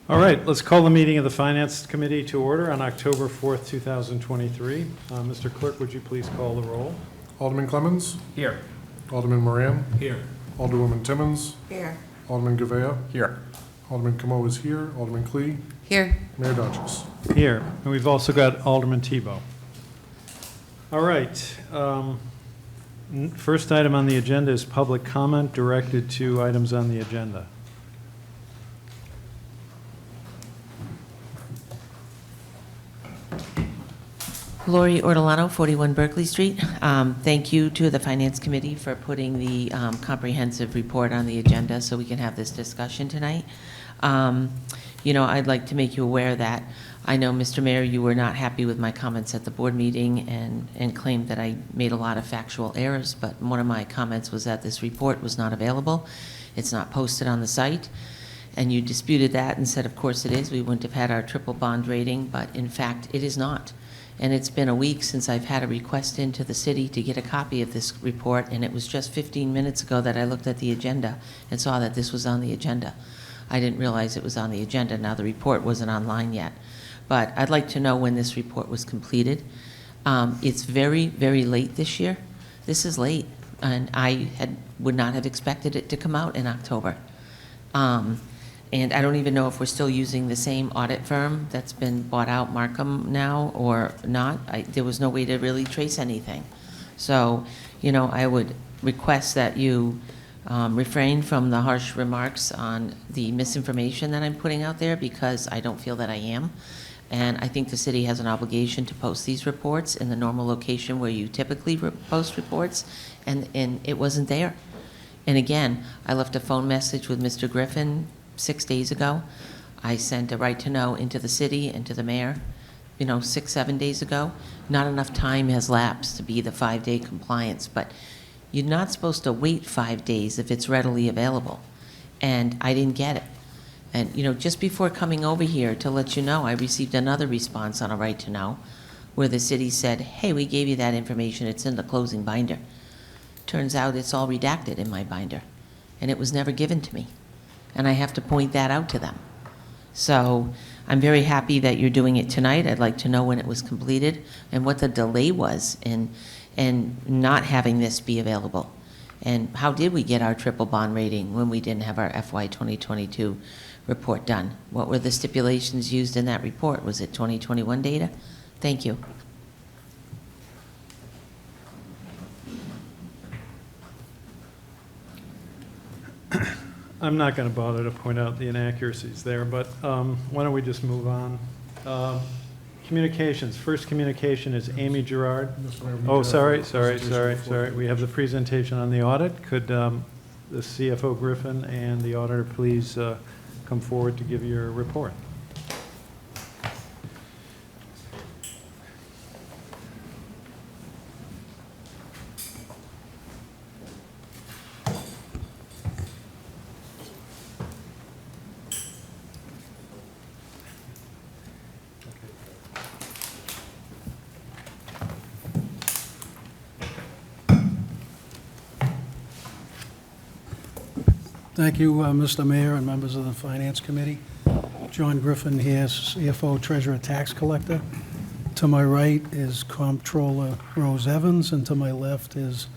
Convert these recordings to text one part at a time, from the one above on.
All right, let's call the meeting of the Finance Committee to order on October 4th, 2023. Mr. Clerk, would you please call the roll? Alderman Clemmons? Here. Alderman Moran? Here. Alderwoman Timmons? Here. Alderman GOV? Here. Alderman Camo is here. Alderman Clee? Here. Mayor Dodges. Here, and we've also got Alderman Tebow. All right, first item on the agenda is public comment directed to items on the agenda. Lori Ortolano, 41 Berkeley Street. Thank you to the Finance Committee for putting the comprehensive report on the agenda so we can have this discussion tonight. I'd like to make you aware that I know, Mr. Mayor, you were not happy with my comments at the board meeting and claimed that I made a lot of factual errors, but one of my comments was that this report was not available. It's not posted on the site. And you disputed that and said, of course it is. We wouldn't have had our triple bond rating, but in fact, it is not. And it's been a week since I've had a request into the city to get a copy of this report, and it was just 15 minutes ago that I looked at the agenda and saw that this was on the agenda. I didn't realize it was on the agenda. Now, the report wasn't online yet. But I'd like to know when this report was completed. It's very, very late this year. This is late, and I would not have expected it to come out in October. And I don't even know if we're still using the same audit firm that's been bought out, Markham, now, or not. There was no way to really trace anything. So, I would request that you refrain from the harsh remarks on the misinformation that I'm putting out there, because I don't feel that I am. And I think the city has an obligation to post these reports in the normal location where you typically post reports, and it wasn't there. And again, I left a phone message with Mr. Griffin 6 days ago. I sent a right to know into the city and to the mayor, 6-7 days ago. Not enough time has lapsed to be the 5-day compliance, but you're not supposed to wait 5 days if it's readily available. And I didn't get it. And, just before coming over here to let you know, I received another response on a right to know where the city said, hey, we gave you that information. It's in the closing binder. Turns out it's all redacted in my binder, and it was never given to me. And I have to point that out to them. So I'm very happy that you're doing it tonight. I'd like to know when it was completed and what the delay was in not having this be available. And how did we get our triple bond rating when we didn't have our FY 2022 report done? What were the stipulations used in that report? Was it 2021 data? Thank you. I'm not going to bother to point out the inaccuracies there, but why don't we just move on? Communications. First communication is Amy Gerard. Oh, sorry. We have the presentation on the audit. Could the CFO Griffin and the auditor please come forward to give your report? Thank you, Mr. Mayor and members of the Finance Committee. John Griffin here, CFO, Treasurer, Tax Collector. To my right is Comptroller Rose Evans, and to my left is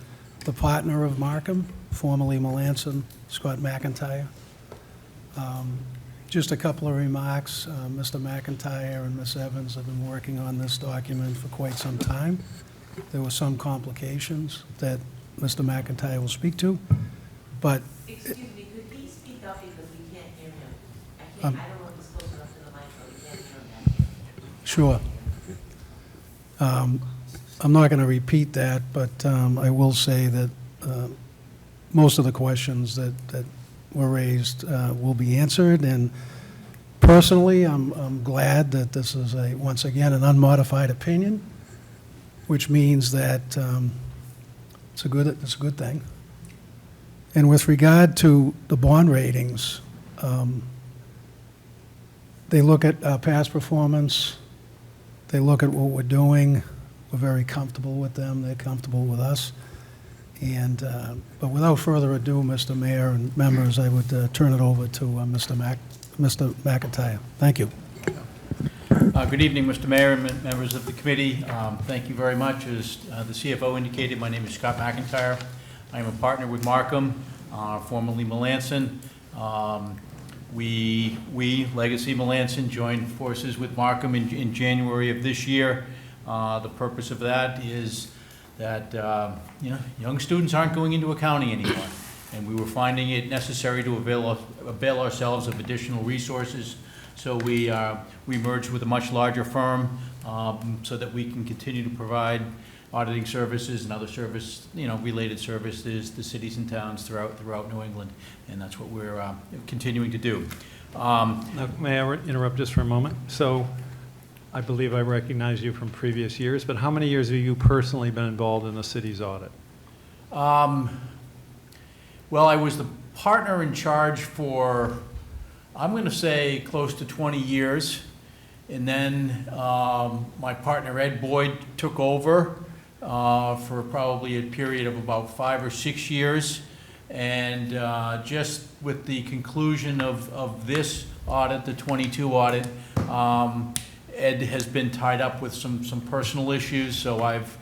the partner of Markham, formerly Melanson, Scott McIntyre. Just a couple of remarks. Mr. McIntyre and Ms. Evans have been working on this document for quite some time. There were some complications that Mr. McIntyre will speak to, but Excuse me, could he speak up because we can't hear him? I don't know if he's close enough to the mic, but we can't hear him. Sure. I'm not going to repeat that, but I will say that most of the questions that were raised will be answered. And personally, I'm glad that this is once again an unmodified opinion, which means that it's a good thing. And with regard to the bond ratings, they look at our past performance. They look at what we're doing. We're very comfortable with them. They're comfortable with us. And but without further ado, Mr. Mayor and members, I would turn it over to Mr. Mr. McIntyre. Thank you. Good evening, Mr. Mayor and members of the committee. Thank you very much. As the CFO indicated, my name is Scott McIntyre. I am a partner with Markham, formerly Melanson. We, Legacy Melanson, joined forces with Markham in January of this year. The purpose of that is that young students aren't going into accounting anymore, and we were finding it necessary to avail ourselves of additional resources. So we merged with a much larger firm so that we can continue to provide auditing services and other related services to cities and towns throughout New England, and that's what we're continuing to do. Now, may I interrupt just for a moment? So I believe I recognize you from previous years, but how many years have you personally been involved in the city's audit? Well, I was the partner in charge for, I'm going to say, close to 20 years. And then my partner, Ed Boyd, took over for probably a period of about 5 or 6 years. And just with the conclusion of this audit, the 22 audit, Ed has been tied up with some personal issues, so I've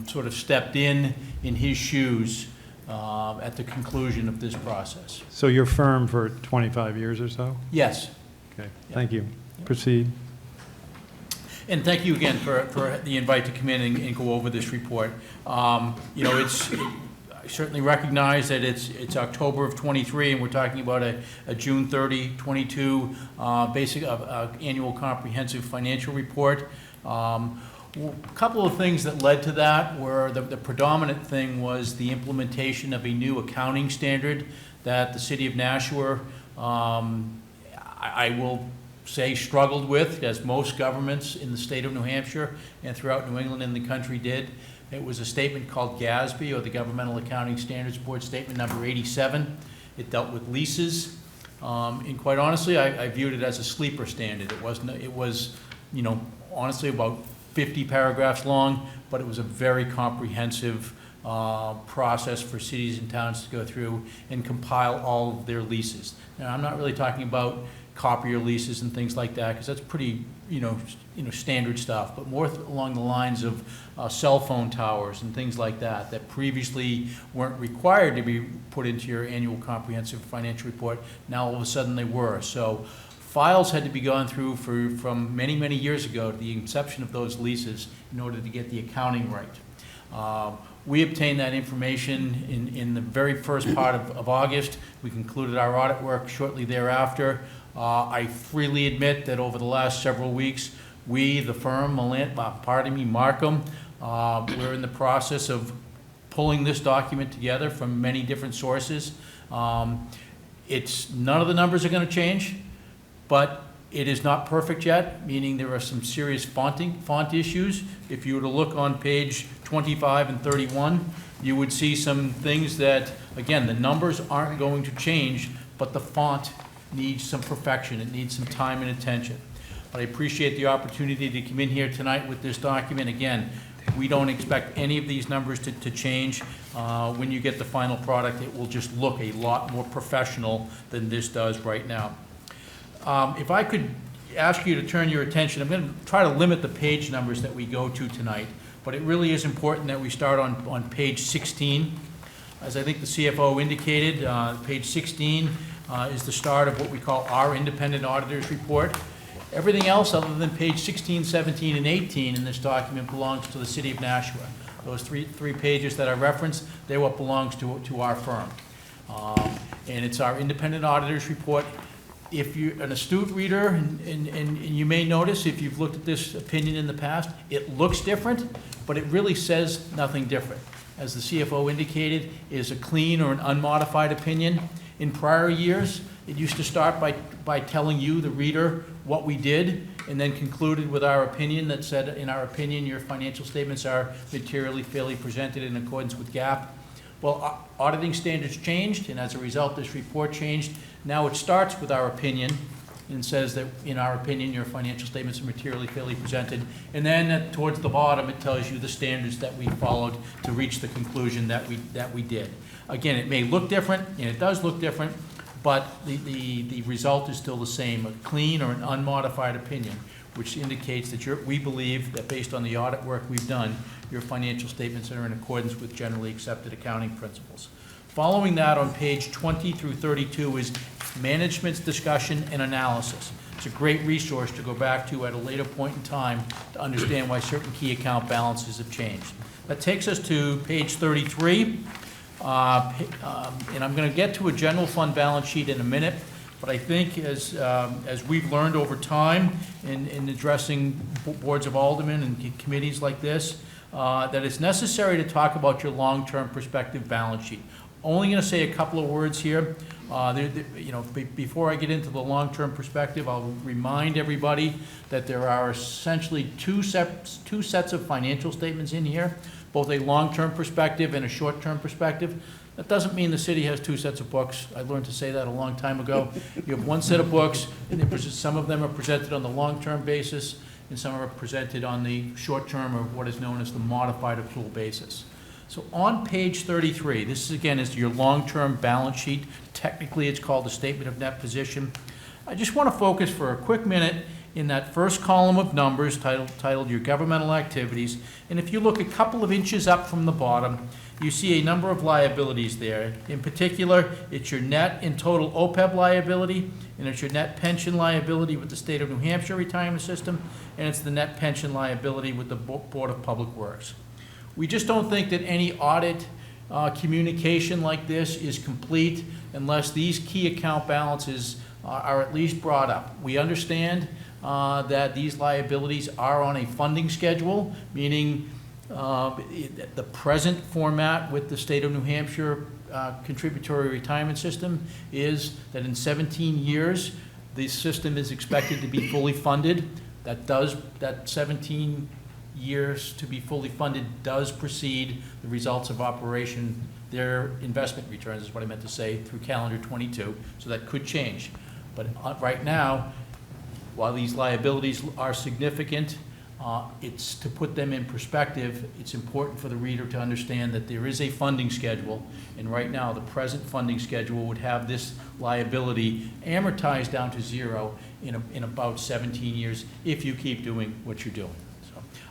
sort of stepped in his shoes at the conclusion of this process. So you're firm for 25 years or so? Yes. Okay, thank you. Proceed. And thank you again for the invite to come in and go over this report. I certainly recognize that it's October of 23, and we're talking about a June 30, 22 basic annual comprehensive financial report. A couple of things that led to that were the predominant thing was the implementation of a new accounting standard that the city of Nashua, I will say, struggled with, as most governments in the state of New Hampshire and throughout New England and the country did. It was a statement called GASB, or the Governmental Accounting Standards Board Statement number 87. It dealt with leases. And quite honestly, I viewed it as a sleeper standard. It was, honestly about 50 paragraphs long, but it was a very comprehensive process for cities and towns to go through and compile all of their leases. Now, I'm not really talking about copier leases and things like that, because that's pretty, standard stuff, but more along the lines of cell phone towers and things like that previously weren't required to be put into your annual comprehensive financial report. Now all of a sudden they were. So files had to be gone through from many, many years ago to the inception of those leases in order to get the accounting right. We obtained that information in the very first part of August. We concluded our audit work shortly thereafter. I freely admit that over the last several weeks, we, the firm, Markham, we're in the process of pulling this document together from many different sources. None of the numbers are going to change, but it is not perfect yet, meaning there are some serious font issues. If you were to look on page 25 and 31, you would see some things that, again, the numbers aren't going to change, but the font needs some perfection. It needs some time and attention. But I appreciate the opportunity to come in here tonight with this document. Again, we don't expect any of these numbers to change. When you get the final product, it will just look a lot more professional than this does right now. If I could ask you to turn your attention, I'm going to try to limit the page numbers that we go to tonight, but it really is important that we start on page 16. As I think the CFO indicated, page 16 is the start of what we call our independent auditor's report. Everything else other than page 16, 17, and 18 in this document belongs to the city of Nashua. Those three pages that I referenced, they're what belongs to our firm. And it's our independent auditor's report. If you're an astute reader, and you may notice if you've looked at this opinion in the past, it looks different, but it really says nothing different. As the CFO indicated, it is a clean or an unmodified opinion. In prior years, it used to start by telling you, the reader, what we did, and then concluded with our opinion that said, in our opinion, your financial statements are materially fairly presented in accordance with GAAP. Well, auditing standards changed, and as a result, this report changed. Now it starts with our opinion and says that, in our opinion, your financial statements are materially fairly presented. And then towards the bottom, it tells you the standards that we followed to reach the conclusion that we did. Again, it may look different, and it does look different, but the result is still the same, a clean or an unmodified opinion, which indicates that we believe that based on the audit work we've done, your financial statements are in accordance with generally accepted accounting principles. Following that on page 20 through 32 is management's discussion and analysis. It's a great resource to go back to at a later point in time to understand why certain key account balances have changed. That takes us to page 33. And I'm going to get to a general fund balance sheet in a minute, but I think as we've learned over time in addressing boards of aldermen and committees like this, that it's necessary to talk about your long-term perspective balance sheet. Only going to say a couple of words here. Before I get into the long-term perspective, I'll remind everybody that there are essentially two sets of financial statements in here, both a long-term perspective and a short-term perspective. That doesn't mean the city has two sets of books. I learned to say that a long time ago. You have one set of books, and some of them are presented on the long-term basis, and some are presented on the short-term, or what is known as the modified accrual basis. So on page 33, this again is your long-term balance sheet. Technically, it's called the statement of net position. I just want to focus for a quick minute in that first column of numbers titled your governmental activities. And if you look a couple of inches up from the bottom, you see a number of liabilities there. In particular, it's your net and total OPEB liability, and it's your net pension liability with the state of New Hampshire retirement system, and it's the net pension liability with the Board of Public Works. We just don't think that any audit communication like this is complete unless these key account balances are at least brought up. We understand that these liabilities are on a funding schedule, meaning the present format with the state of New Hampshire contributory retirement system is that in 17 years, the system is expected to be fully funded. That 17 years to be fully funded does precede the results of operation, their investment returns is what I meant to say, through calendar 22, so that could change. But right now, while these liabilities are significant, it's to put them in perspective, it's important for the reader to understand that there is a funding schedule, and right now the present funding schedule would have this liability amortized down to zero in about 17 years if you keep doing what you're doing.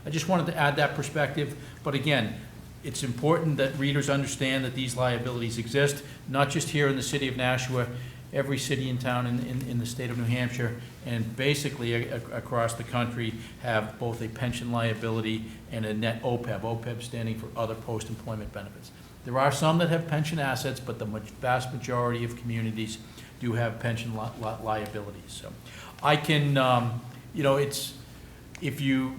I just wanted to add that perspective, but again, it's important that readers understand that these liabilities exist, not just here in the city of Nashua, every city and town in the state of New Hampshire, and basically across the country have both a pension liability and a net OPEB, OPEB standing for other post-employment benefits. There are some that have pension assets, but the vast majority of communities do have pension liabilities. So I can,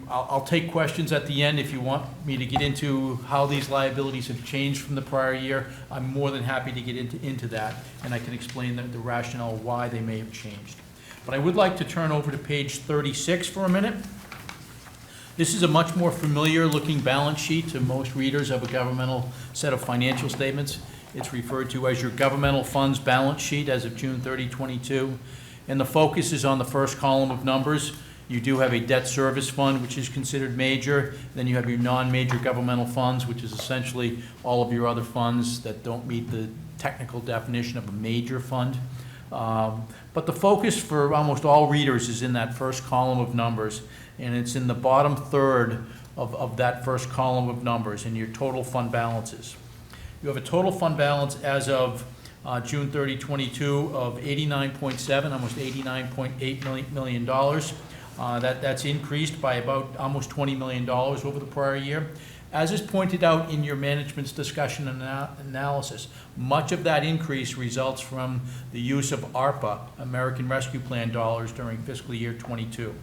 I'll take questions at the end if you want me to get into how these liabilities have changed from the prior year. I'm more than happy to get into that, and I can explain the rationale why they may have changed. But I would like to turn over to page 36 for a minute. This is a much more familiar looking balance sheet to most readers of a governmental set of financial statements. It's referred to as your governmental funds balance sheet as of June 30, 22, and the focus is on the first column of numbers. You do have a debt service fund, which is considered major. Then you have your non-major governmental funds, which is essentially all of your other funds that don't meet the technical definition of a major fund. But the focus for almost all readers is in that first column of numbers, and it's in the bottom third of that first column of numbers in your total fund balances. You have a total fund balance as of June 30, 22 of 89.7, almost $89.8 million. That's increased by about almost $20 million over the prior year. As is pointed out in your management's discussion and analysis, much of that increase results from the use of ARPA, American Rescue Plan dollars, during fiscal year 22.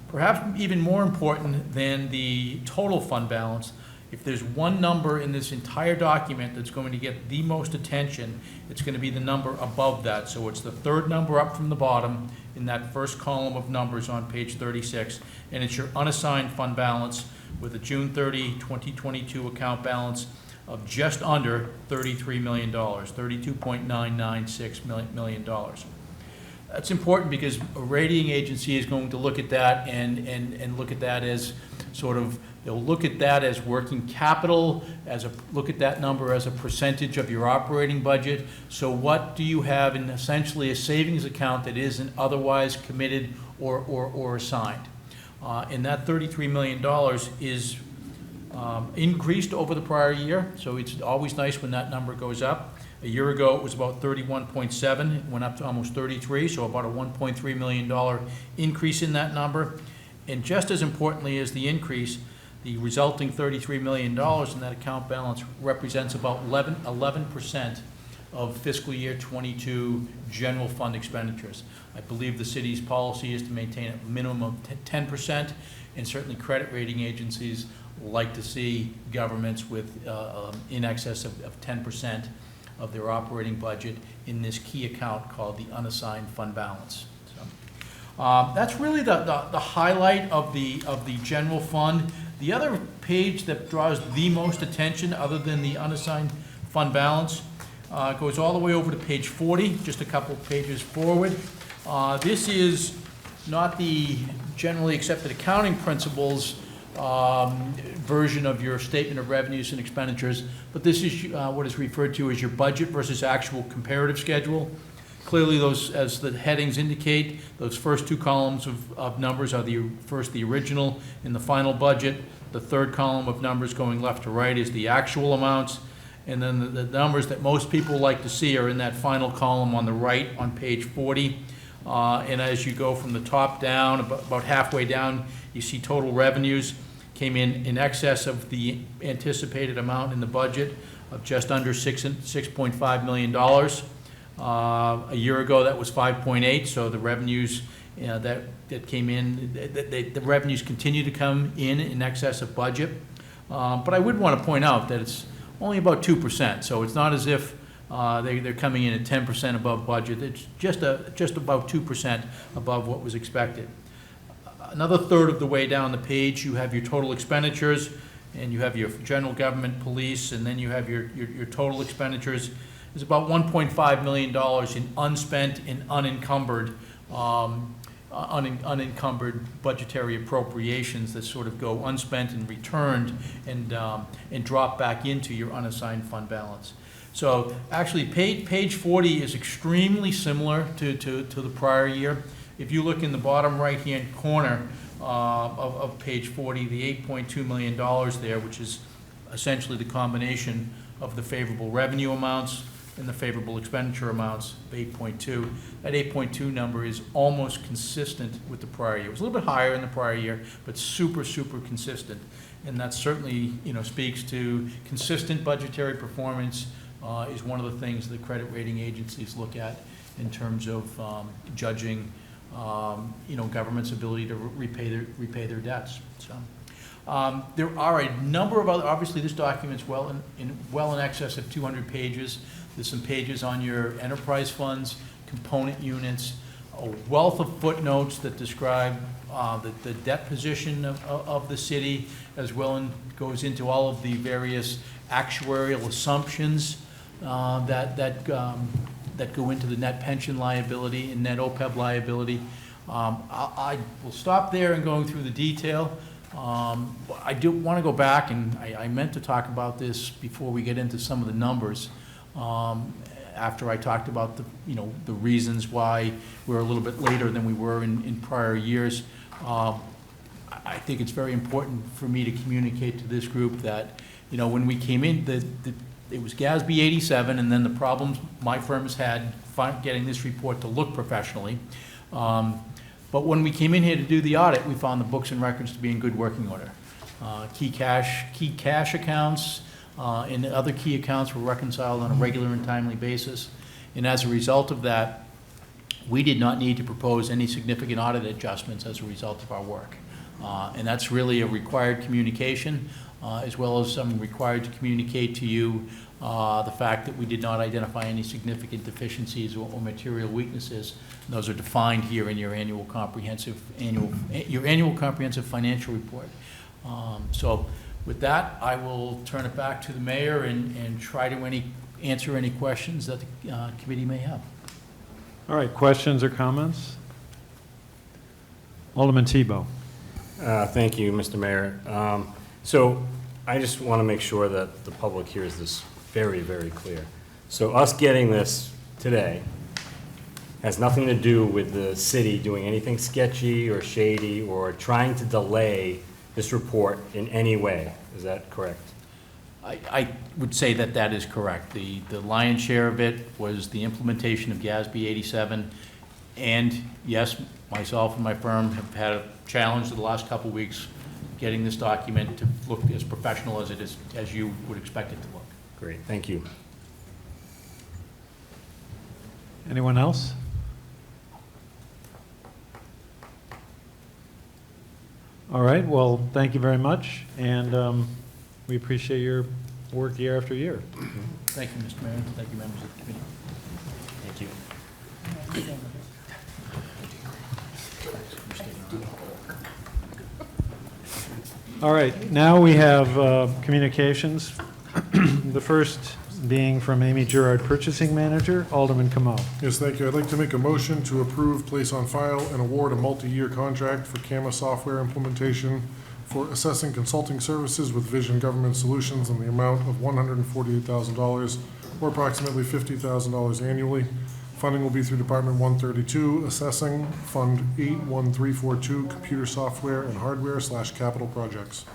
Perhaps even more important than the total fund balance, if there's one number in this entire document that's going to get the most attention, it's going to be the number above that. So it's the third number up from the bottom in that first column of numbers on page 36, and it's your unassigned fund balance with a June 30, 2022 account balance of just under $33 million, $32.996 million. That's important because a rating agency is going to look at that and look at that as sort of, they'll look at that as working capital, look at that number as a percentage of your operating budget. So what do you have in essentially a savings account that isn't otherwise committed or assigned? And that $33 million is increased over the prior year, so it's always nice when that number goes up. A year ago, it was about 31.7, it went up to almost 33, so about a $1.3 million increase in that number. And just as importantly as the increase, the resulting $33 million in that account balance represents about 11% of fiscal year '22 general fund expenditures. I believe the city's policy is to maintain a minimum of 10%, and certainly credit rating agencies like to see governments with in excess of 10% of their operating budget in this key account called the unassigned fund balance. So, that's really the highlight of the general fund. The other page that draws the most attention, other than the unassigned fund balance, goes all the way over to page 40, just a couple pages forward. This is not the generally accepted accounting principles version of your statement of revenues and expenditures, but this is what is referred to as your budget versus actual comparative schedule. Clearly, those, as the headings indicate, those first two columns of numbers are the original and the final budget. The third column of numbers going left to right is the actual amounts. And then the numbers that most people like to see are in that final column on the right on page 40. And as you go from the top down, about halfway down, you see total revenues came in excess of the anticipated amount in the budget of just under $6.5 million. A year ago, that was 5.8, so the revenues that came in, the revenues continue to come in excess of budget. But I would want to point out that it's only about 2%, so it's not as if they're coming in at 10% above budget. It's just about 2% above what was expected. Another third of the way down the page, you have your total expenditures, and you have your general government, police, and then you have your total expenditures. There's about $1.5 million in unspent and unencumbered budgetary appropriations that sort of go unspent and returned and drop back into your unassigned fund balance. So actually, page 40 is extremely similar to the prior year. If you look in the bottom right-hand corner of page 40, the $8.2 million there, which is essentially the combination of the favorable revenue amounts and the favorable expenditure amounts of 8.2. That 8.2 number is almost consistent with the prior year. It was a little bit higher in the prior year, but super, super consistent. And that certainly, speaks to consistent budgetary performance is one of the things that credit rating agencies look at in terms of judging, government's ability to repay their debts. So. There are a number of other, obviously this document's well in excess of 200 pages. There's some pages on your enterprise funds, component units, a wealth of footnotes that describe the debt position of the city, as well, and goes into all of the various actuarial assumptions that go into the net pension liability and net OPEB liability. I will stop there and going through the detail. I do want to go back, and I meant to talk about this before we get into some of the numbers. After I talked about the reasons why we're a little bit later than we were in prior years, I think it's very important for me to communicate to this group that when we came in, it was GASB 87, and then the problems my firm has had getting this report to look professionally. But when we came in here to do the audit, we found the books and records to be in good working order. Key cash accounts and other key accounts were reconciled on a regular and timely basis. And as a result of that, we did not need to propose any significant audit adjustments as a result of our work. And that's really a required communication, as well as I'm required to communicate to you the fact that we did not identify any significant deficiencies or material weaknesses. And those are defined here in your annual comprehensive financial report. So with that, I will turn it back to the mayor and try to answer any questions that the committee may have. All right, questions or comments? Alderman Tebow. Thank you, Mr. Mayor. So I just want to make sure that the public hears this very, very clear. So us getting this today has nothing to do with the city doing anything sketchy or shady or trying to delay this report in any way. Is that correct? I would say that that is correct. The lion's share of it was the implementation of GASB 87. And yes, myself and my firm have had a challenge the last couple of weeks getting this document to look as professional as it is, as you would expect it to look. Great, thank you. Anyone else? All right, well, thank you very much, and we appreciate your work year after year. Thank you, Mr. Mayor. Thank you, members of the committee. Thank you. All right, now we have communications. The first being from Amy Gerard, Purchasing Manager, Alderman Camo. Yes, thank you. I'd like to make a motion to approve, place on file, and award a multi-year contract for CAMA software implementation for assessing consulting services with Vision Government Solutions in the amount of $148,000, or approximately $50,000 annually. Funding will be through Department 132, Assessing, Fund 81342, Computer Software and Hardware / Capital Projects.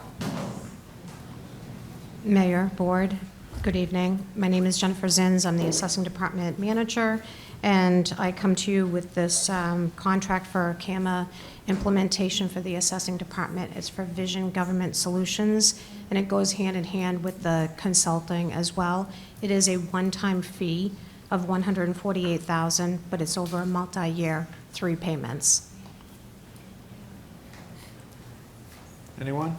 Mayor, Board, good evening. My name is Jennifer Zins. I'm the Assessing Department Manager, and I come to you with this contract for CAMA implementation for the Assessing Department. It's for Vision Government Solutions, and it goes hand in hand with the consulting as well. It is a one-time fee of $148,000, but it's over a multi-year, 3 payments. Anyone?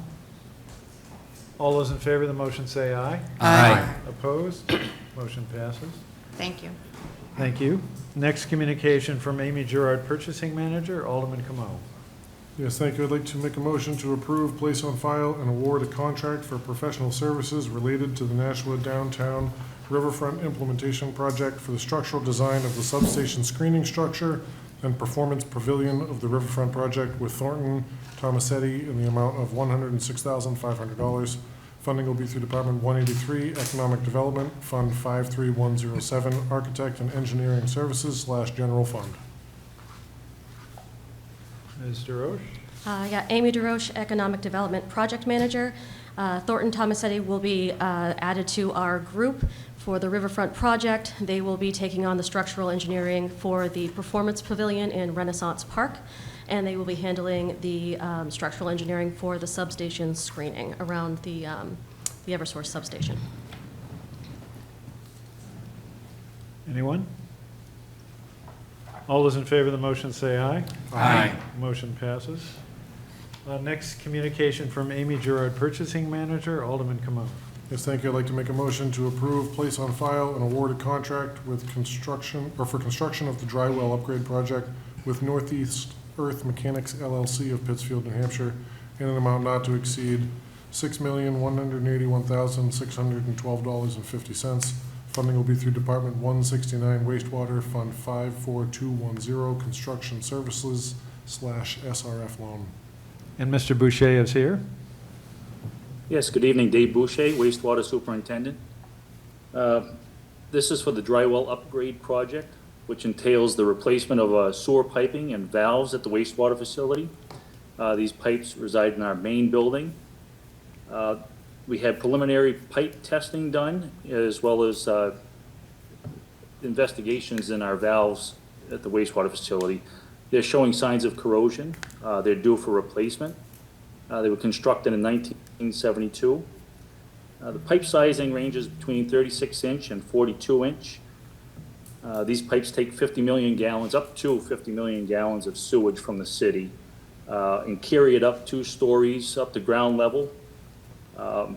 All those in favor of the motion say aye. Aye. Opposed? Motion passes. Thank you. Thank you. Next communication from Amy Gerard, Purchasing Manager, Alderman Camo. Yes, thank you. I'd like to make a motion to approve, place on file, and award a contract for professional services related to the Nashua Downtown Riverfront Implementation Project for the structural design of the substation screening structure and performance pavilion of the Riverfront Project with Thornton Tomasetti in the amount of $106,500. Funding will be through Department 183, Economic Development, Fund 53107, Architect and Engineering Services / General Fund. Ms. DeRoche? Yeah, Amy DeRoche, Economic Development Project Manager. Thornton Tomasetti will be added to our group for the Riverfront Project. They will be taking on the structural engineering for the Performance Pavilion in Renaissance Park, and they will be handling the structural engineering for the substation screening around the Eversource substation. Anyone? All those in favor of the motion say aye. Aye. Motion passes. Next communication from Amy Gerard, Purchasing Manager, Alderman Camo. Yes, thank you. I'd like to make a motion to approve, place on file, and award a contract with construction, or for construction of the dry well upgrade project with Northeast Earth Mechanics LLC of Pittsfield, New Hampshire, in an amount not to exceed $6,181,612.50. Funding will be through Department 169 Wastewater, Fund 54210, Construction Services / SRF Loan. And Mr. Boucher is here. Yes, good evening, Dave Boucher, wastewater superintendent. This is for the dry well upgrade project, which entails the replacement of sewer piping and valves at the wastewater facility. These pipes reside in our main building. We had preliminary pipe testing done, as well as investigations in our valves at the wastewater facility. They're showing signs of corrosion. They're due for replacement. They were constructed in 1972. The pipe sizing ranges between 36-inch and 42-inch. These pipes take 50 million gallons, up to 50 million gallons of sewage from the city, and carry it up 2 stories up to ground level.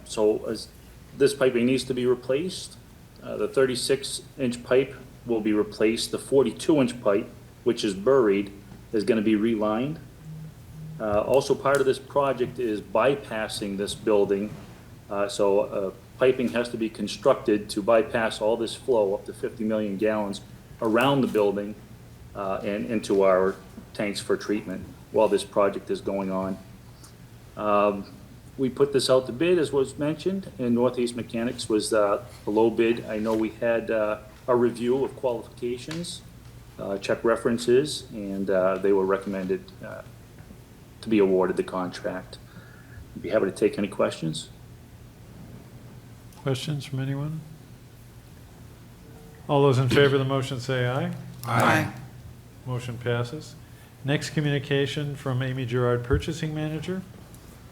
So as this piping needs to be replaced. The 36-inch pipe will be replaced. The 42-inch pipe, which is buried, is going to be relined. Also part of this project is bypassing this building. So piping has to be constructed to bypass all this flow up to 50 million gallons around the building and into our tanks for treatment while this project is going on. We put this out to bid, as was mentioned, and Northeast Mechanics was the low bid. I know we had a review of qualifications, check references, and they were recommended to be awarded the contract. I'd be happy to take any questions. Questions from anyone? All those in favor of the motion say aye. Aye. Motion passes. Next communication from Amy Gerard, Purchasing Manager.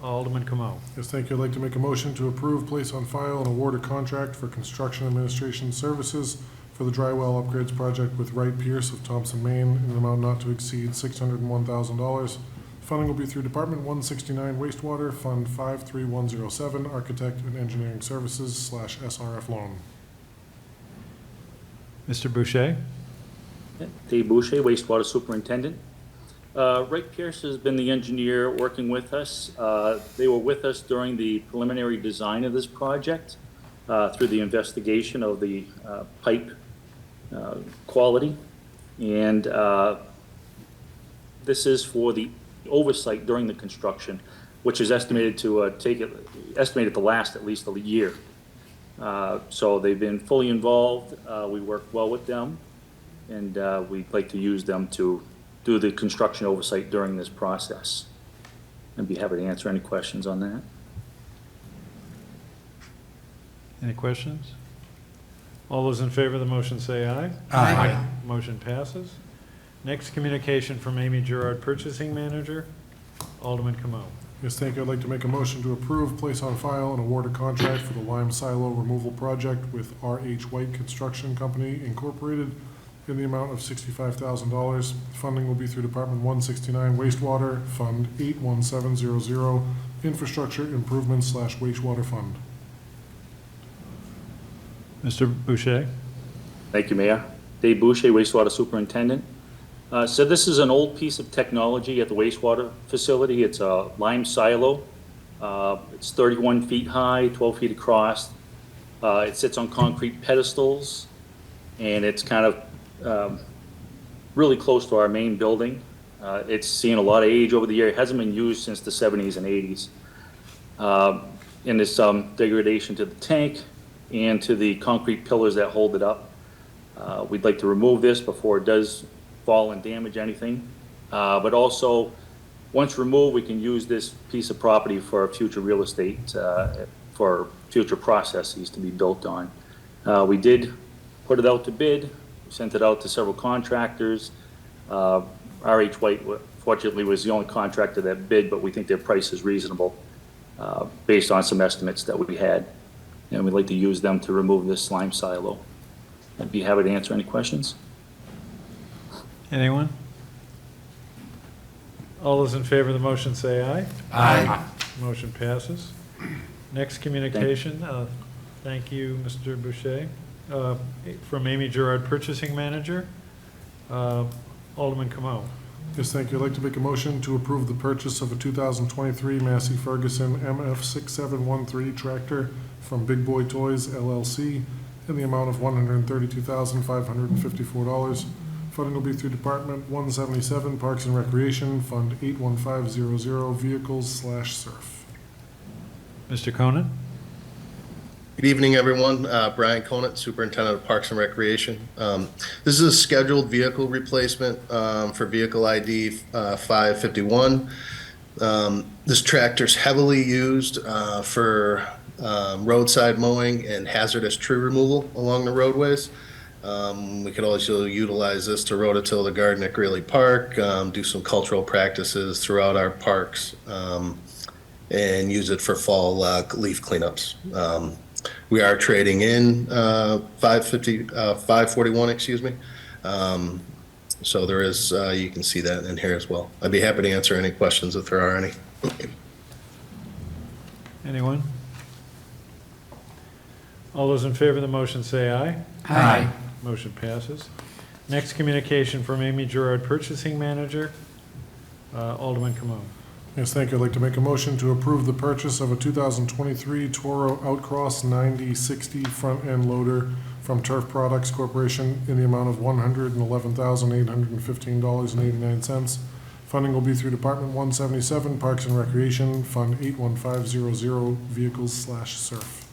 Alderman Camo. Yes, thank you. I'd like to make a motion to approve, place on file, and award a contract for construction administration services for the dry well upgrades project with Wright Pierce of Thompson, Maine, in an amount not to exceed $601,000. Funding will be through Department 169 Wastewater, Fund 53107, Architect and Engineering Services / SRF loan. Mr. Boucher. Dave Boucher, wastewater superintendent. Wright Pierce has been the engineer working with us. They were with us during the preliminary design of this project through the investigation of the pipe quality. And this is for the oversight during the construction, which is estimated to estimated to last at least a year. So they've been fully involved. We work well with them, and we'd like to use them to do the construction oversight during this process. I'd be happy to answer any questions on that. Any questions? All those in favor of the motion say aye. Aye. Motion passes. Next communication from Amy Gerard, Purchasing Manager. Alderman Camo. Yes, thank you. I'd like to make a motion to approve, place on file, and award a contract for the lime silo removal project with R.H. White Construction Company Incorporated in the amount of $65,000. Funding will be through Department 169 Wastewater, Fund 81700, Infrastructure Improvements / Wastewater Fund. Mr. Boucher. Thank you, Mayor. Dave Boucher, wastewater superintendent. So this is an old piece of technology at the wastewater facility. It's a lime silo. It's 31 feet high, 12 feet across. It sits on concrete pedestals, and it's kind of really close to our main building. It's seen a lot of age over the year. It hasn't been used since the 70s and 80s. And there's some degradation to the tank and to the concrete pillars that hold it up. We'd like to remove this before it does fall and damage anything. But also, once removed, we can use this piece of property for future real estate, for future processes to be built on. We did put it out to bid. We sent it out to several contractors. R.H. White, fortunately, was the only contractor that bid, but we think their price is reasonable based on some estimates that we had. And we'd like to use them to remove this slime silo. I'd be happy to answer any questions. Anyone? All those in favor of the motion say aye. Aye. Motion passes. Next communication, thank you, Mr. Boucher, from Amy Gerard, Purchasing Manager. Alderman Camo. Yes, thank you. I'd like to make a motion to approve the purchase of a 2023 Massey Ferguson MF6713 tractor from Big Boy Toys LLC in the amount of $132,554. Funding will be through Department 177 Parks and Recreation, Fund 81500, Vehicles / Surf. Mr. Conan. Good evening, everyone. Brian Conant, Superintendent of Parks and Recreation. This is a scheduled vehicle replacement for vehicle ID 551. This tractor is heavily used for roadside mowing and hazardous tree removal along the roadways. We could also utilize this to rototill the garden at Greeley Park, do some cultural practices throughout our parks, and use it for fall leaf cleanups. We are trading in 541, excuse me. So there is, you can see that in here as well. I'd be happy to answer any questions if there are any. Anyone? All those in favor of the motion say aye. Aye. Motion passes. Next communication from Amy Gerard, Purchasing Manager. Alderman Camo. Yes, thank you. I'd like to make a motion to approve the purchase of a 2023 Toro Outcross 9060 front-end loader from Turf Products Corporation in the amount of $111,815.89. Funding will be through Department 177, Parks and Recreation, Fund 81500, Vehicles/Surf.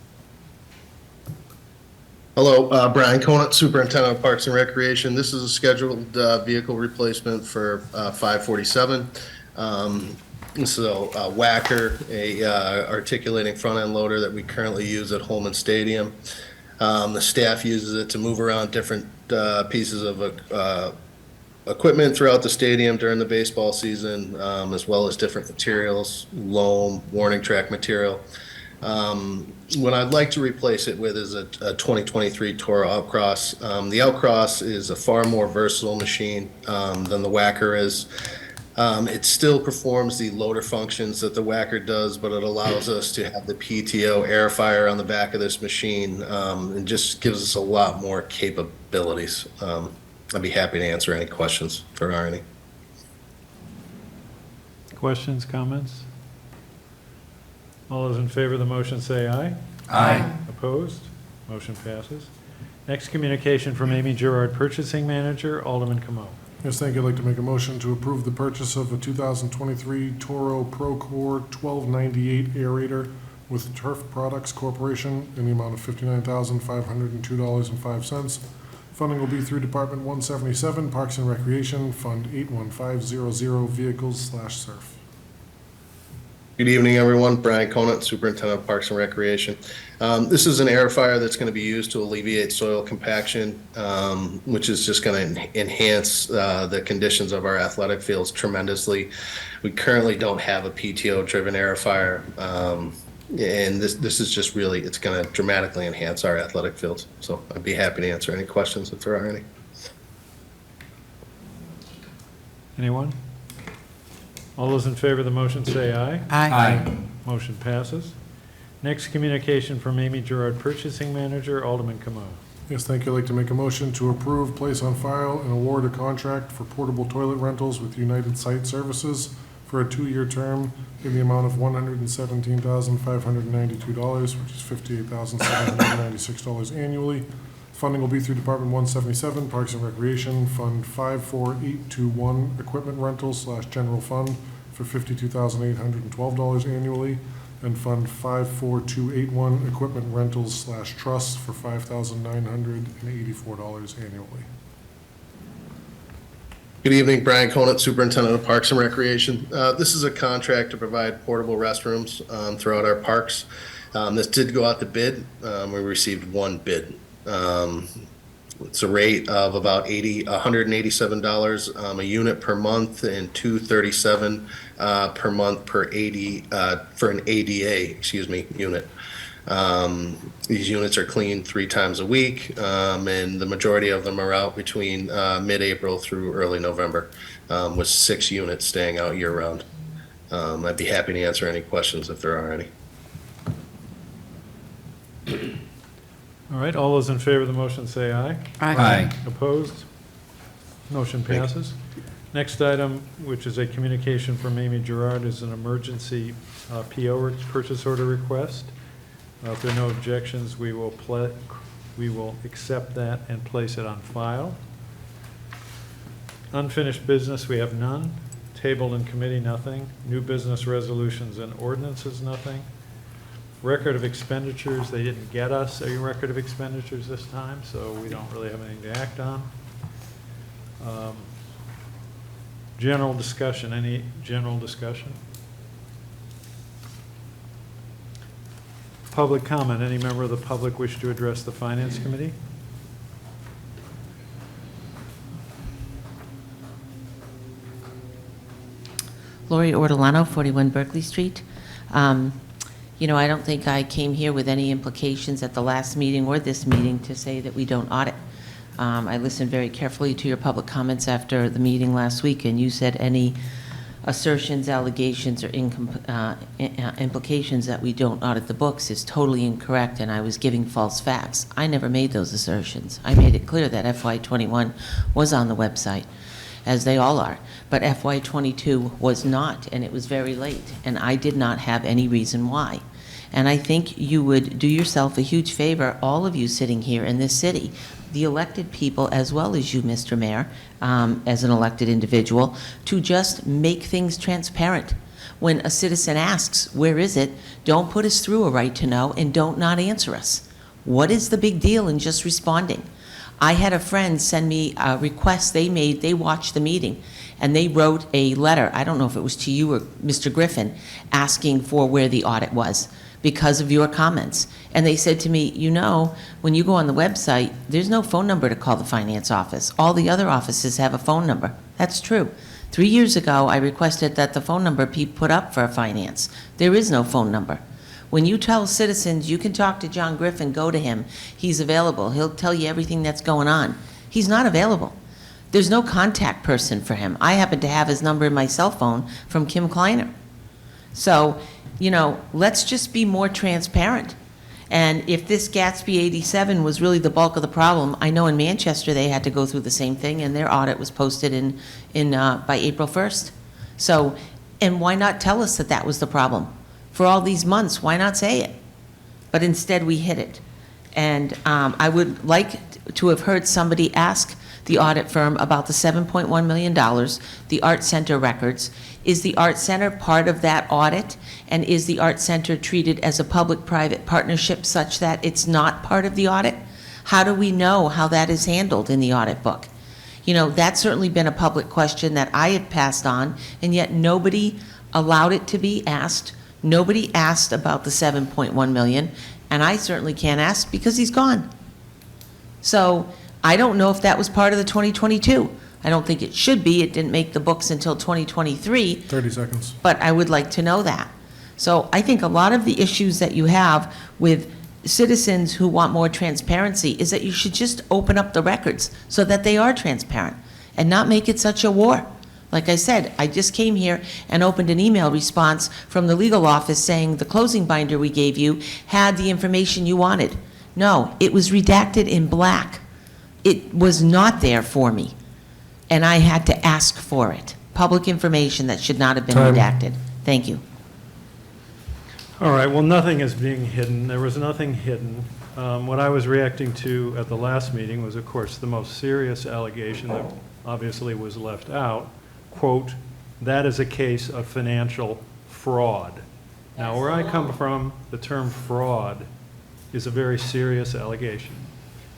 Hello, Brian Conant, Superintendent of Parks and Recreation. This is a scheduled vehicle replacement for 547. This is a whacker, a articulating front-end loader that we currently use at Holman Stadium. The staff uses it to move around different pieces of equipment throughout the stadium during the baseball season, as well as different materials, loam, warning track material. What I'd like to replace it with is a 2023 Toro Outcross. The Outcross is a far more versatile machine than the Whacker is. It still performs the loader functions that the Whacker does, but it allows us to have the PTO air fryer on the back of this machine, and just gives us a lot more capabilities. I'd be happy to answer any questions if there are any. Questions, comments? All those in favor of the motion say aye. Aye. Opposed? Motion passes. Next communication from Amy Gerard, Purchasing Manager, Alderman Camo. Yes, thank you. I'd like to make a motion to approve the purchase of a 2023 Toro Procore 1298 aerator with Turf Products Corporation in the amount of $59,502.05. Funding will be through Department 177, Parks and Recreation, Fund 81500, Vehicles/Surf. Good evening, everyone. Brian Conant, Superintendent of Parks and Recreation. This is an air fryer that's going to be used to alleviate soil compaction, which is just going to enhance the conditions of our athletic fields tremendously. We currently don't have a PTO-driven air fryer, and this is just really, it's going to dramatically enhance our athletic fields. So I'd be happy to answer any questions if there are any. Anyone? All those in favor of the motion say aye. Aye. Motion passes. Next communication from Amy Gerard, Purchasing Manager, Alderman Camo. Yes, thank you. I'd like to make a motion to approve, place on file, and award a contract for portable toilet rentals with United Site Services for a 2-year term in the amount of $117,592, which is $58,796 annually. Funding will be through Department 177, Parks and Recreation, Fund 54821, Equipment Rentals/General Fund for $52,812 annually, and Fund 54281, Equipment Rentals/Trust for $5,984 annually. Good evening, Brian Conant, Superintendent of Parks and Recreation. This is a contract to provide portable restrooms throughout our parks. This did go out to bid. We received one bid. It's a rate of about $187 a unit per month and $237 per month per for an ADA, unit. These units are cleaned 3 times a week, and the majority of them are out between mid-April through early November, with 6 units staying out year-round. I'd be happy to answer any questions if there are any. All right, all those in favor of the motion say aye. Aye. Opposed? Motion passes. Next item, which is a communication from Amy Gerard, is an emergency PO purchase order request. If there are no objections, we will accept that and place it on file. Unfinished business, we have none. Tabled in committee, nothing. New business resolutions and ordinances, nothing. Record of expenditures, they didn't get us a record of expenditures this time, so we don't really have anything to act on. General discussion, any general discussion? Public comment, any member of the public wish to address the Finance Committee? Lori Ortolano, 41 Berkeley Street. You know, I don't think I came here with any implications at the last meeting or this meeting to say that we don't audit. I listened very carefully to your public comments after the meeting last week, and you said any assertions, allegations, or implications that we don't audit the books is totally incorrect, and I was giving false facts. I never made those assertions. I made it clear that FY21 was on the website, as they all are, but FY22 was not, and it was very late, and I did not have any reason why. And I think you would do yourself a huge favor, all of you sitting here in this city, the elected people, as well as you, Mr. Mayor, as an elected individual, to just make things transparent. When a citizen asks, where is it, don't put us through a right to know and don't not answer us. What is the big deal in just responding? I had a friend send me a request they made. They watched the meeting, and they wrote a letter, I don't know if it was to you or Mr. Griffin, asking for where the audit was because of your comments. And they said to me, you know, when you go on the website, there's no phone number to call the finance office. All the other offices have a phone number. That's true. 3 years ago, I requested that the phone number be put up for finance. There is no phone number. When you tell citizens you can talk to John Griffin, go to him, he's available, he'll tell you everything that's going on. He's not available. There's no contact person for him. I happen to have his number in my cell phone from Kim Kleiner. So, you know, let's just be more transparent. And if this Gatsby 87 was really the bulk of the problem, I know in Manchester they had to go through the same thing, and their audit was posted by April 1st. So, and why not tell us that that was the problem? For all these months, why not say it? But instead, we hid it. And I would like to have heard somebody ask the audit firm about the $7.1 million, the Art Center records. Is the Art Center part of that audit? And is the Art Center treated as a public-private partnership such that it's not part of the audit? How do we know how that is handled in the audit book? You know, that's certainly been a public question that I have passed on, and yet nobody allowed it to be asked. Nobody asked about the 7.1 million, and I certainly can't ask because he's gone. So I don't know if that was part of the 2022. I don't think it should be. It didn't make the books until 2023. 30 seconds. But I would like to know that. So I think a lot of the issues that you have with citizens who want more transparency is that you should just open up the records so that they are transparent and not make it such a war. Like I said, I just came here and opened an email response from the legal office saying the closing binder we gave you had the information you wanted. No, it was redacted in black. It was not there for me, and I had to ask for it. Public information that should not have been Time. redacted. Thank you. All right, well, nothing is being hidden. There was nothing hidden. What I was reacting to at the last meeting was, of course, the most serious allegation that obviously was left out. Quote, that is a case of financial fraud. Now, where I come from, the term fraud is a very serious allegation.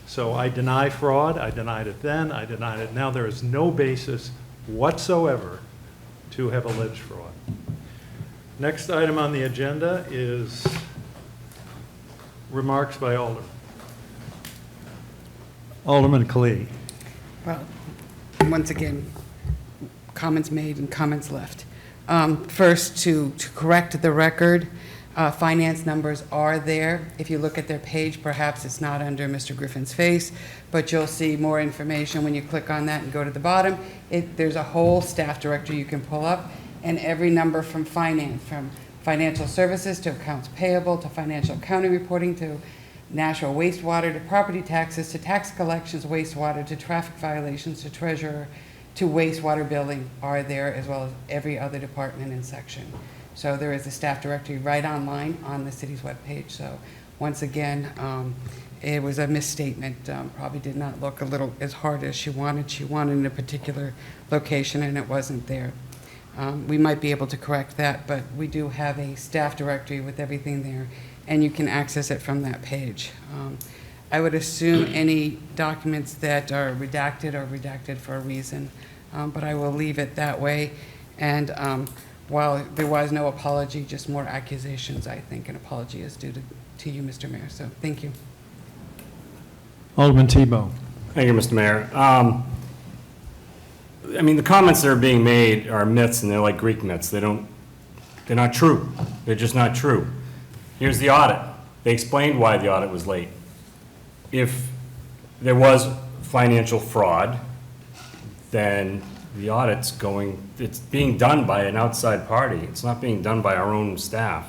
So I deny fraud. I denied it then. I denied it now. There is no basis whatsoever to have alleged fraud. Next item on the agenda is remarks by Alderman. Alderman Khalid. Well, once again, comments made and comments left. First, to correct the record, finance numbers are there. If you look at their page, perhaps it's not under Mr. Griffin's face, but you'll see more information when you click on that and go to the bottom. There's a whole staff directory you can pull up, and every number from finance, from financial services to accounts payable to financial accounting reporting to national wastewater to property taxes to tax collections, wastewater to traffic violations to treasurer to wastewater billing are there, as well as every other department and section. So there is a staff directory right online on the city's webpage. So once again, it was a misstatement. Probably did not look a little as hard as she wanted. She wanted in a particular location and it wasn't there. We might be able to correct that, but we do have a staff directory with everything there, and you can access it from that page. I would assume any documents that are redacted for a reason, but I will leave it that way. And while there was no apology, just more accusations, I think an apology is due to you, Mr. Mayor. So thank you. Alderman Tebow. Thank you, Mr. Mayor. I mean, the comments that are being made are myths, and they're like Greek myths. They're not true. They're just not true. Here's the audit. They explained why the audit was late. If there was financial fraud, then the audit's it's being done by an outside party. It's not being done by our own staff.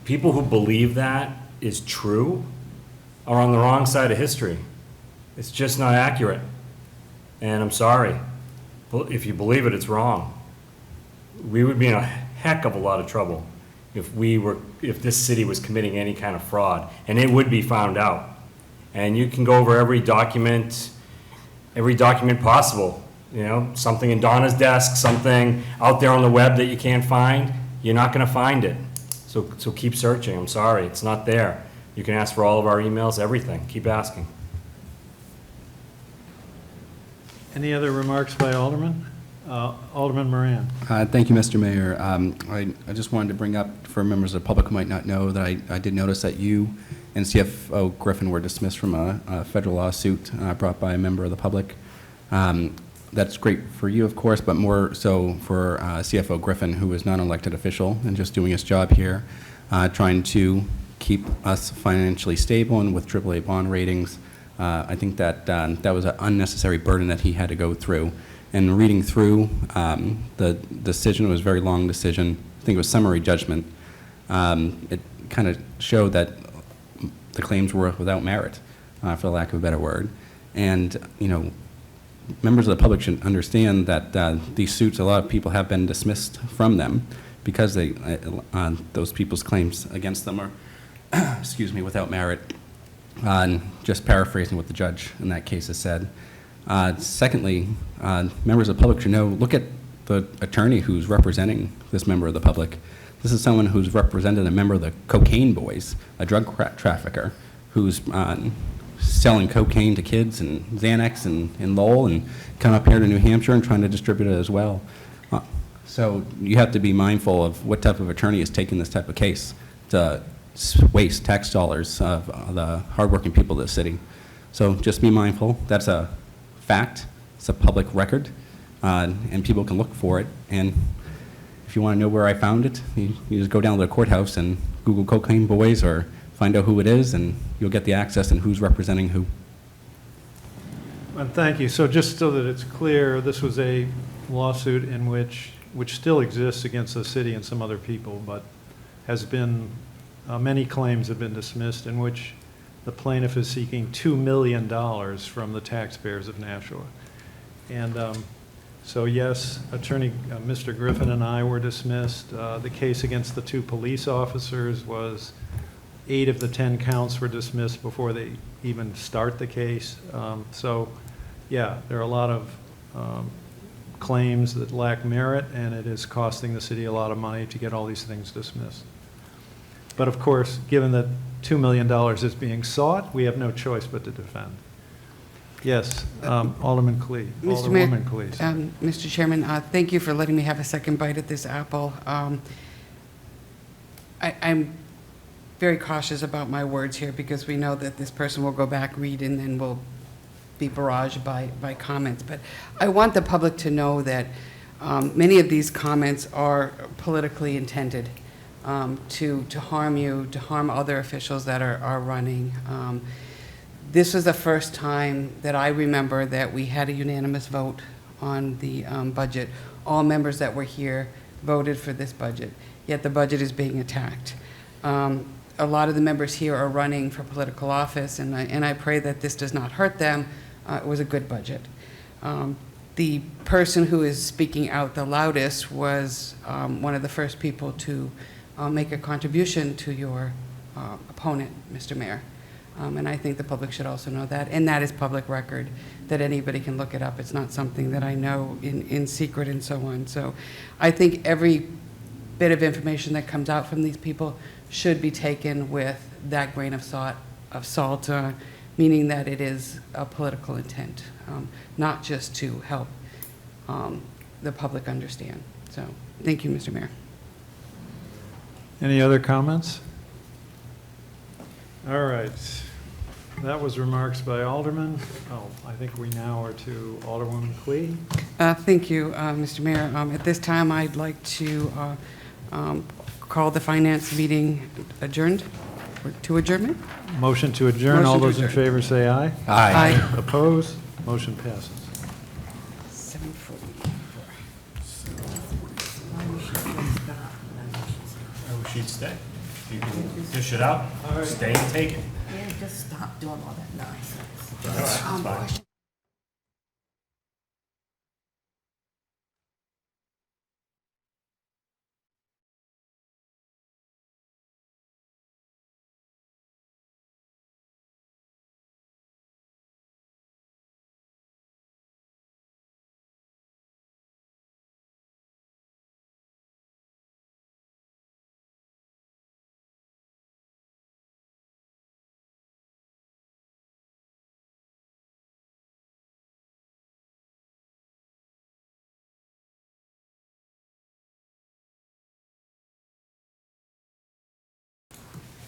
People who believe that is true are on the wrong side of history. It's just not accurate. And I'm sorry. If you believe it, it's wrong. We would be in a heck of a lot of trouble if this city was committing any kind of fraud, and it would be found out. and you can go over every document possible. You know, something in Donna's desk, something out there on the web that you can't find, you're not gonna find it. So keep searching, I'm sorry, it's not there. You can ask for all of our emails, everything, keep asking. Any other remarks by Alderman? Alderman Moran. Thank you, Mr. Mayor. I just wanted to bring up, for members of the public who might not know, that I did notice that you and CFO Griffin were dismissed from a federal lawsuit brought by a member of the public. That's great for you, of course, but more so for CFO Griffin, who is not an elected official and just doing his job here, trying to keep us financially stable and with AAA bond ratings. I think that that was an unnecessary burden that he had to go through. And reading through the decision, it was a very long decision. I think it was summary judgment. It kind of showed that the claims were without merit, for the lack of a better word. And, you know, members of the public should understand that these suits, a lot of people have been dismissed from them because they, those people's claims against them are, excuse me, without merit. Just paraphrasing what the judge in that case has said. Secondly, members of the public should know, look at the attorney who's representing this member of the public. This is someone who's represented a member of the Cocaine Boys, a drug trafficker, who's selling cocaine to kids and Xanax and Lowell and come up here to New Hampshire and trying to distribute it as well. So you have to be mindful of what type of attorney is taking this type of case to waste tax dollars of the hardworking people of the city. So just be mindful. That's a fact. It's a public record, and people can look for it. And if you want to know where I found it, you just go down to the courthouse and Google Cocaine Boys or find out who it is, and you'll get the access and who's representing who. And thank you. So just so that it's clear, this was a lawsuit in which still exists against the city and some other people, but has been, many claims have been dismissed, in which the plaintiff is seeking $2 million from the taxpayers of Nashua. And so yes, Attorney Mr. Griffin and I were dismissed. The case against the 2 police officers was 8 of the 10 counts were dismissed before they even start the case. So yeah, there are a lot of claims that lack merit, and it is costing the city a lot of money to get all these things dismissed. But of course, given that $2 million is being sought, we have no choice but to defend. Yes, Alderman Clee. Alderwoman Clee. Mr. Chairman, thank you for letting me have a second bite at this apple. I'm very cautious about my words here because we know that this person will go back, read, and then will be barraged by comments. But I want the public to know that many of these comments are politically intended. To harm you, to harm other officials that are running. This was the first time that I remember that we had a unanimous vote on the budget. All members that were here voted for this budget, yet the budget is being attacked. A lot of the members here are running for political office, and I pray that this does not hurt them. It was a good budget. The person who is speaking out the loudest was one of the first people to make a contribution to your opponent, Mr. Mayor. And I think the public should also know that. And that is public record, that anybody can look it up. It's not something that I know in secret and so on. So I think every bit of information that comes out from these people should be taken with that grain of salt, meaning that it is a political intent, not just to help the public understand. So thank you, Mr. Mayor. Any other comments? All right. That was remarks by Alderman. Oh, I think we now are to Alderwoman Clee. Thank you, Mr. Mayor. At this time, I'd like to call the finance meeting adjourned, or to adjournment. Motion to adjourn. Motion All to those in adjourn. favor say aye. Aye. Opposed? Motion passes. 7:44. She'd stay. You can dish it out, stay and take it. Yeah, just stop doing all that nonsense. All right, that's fine.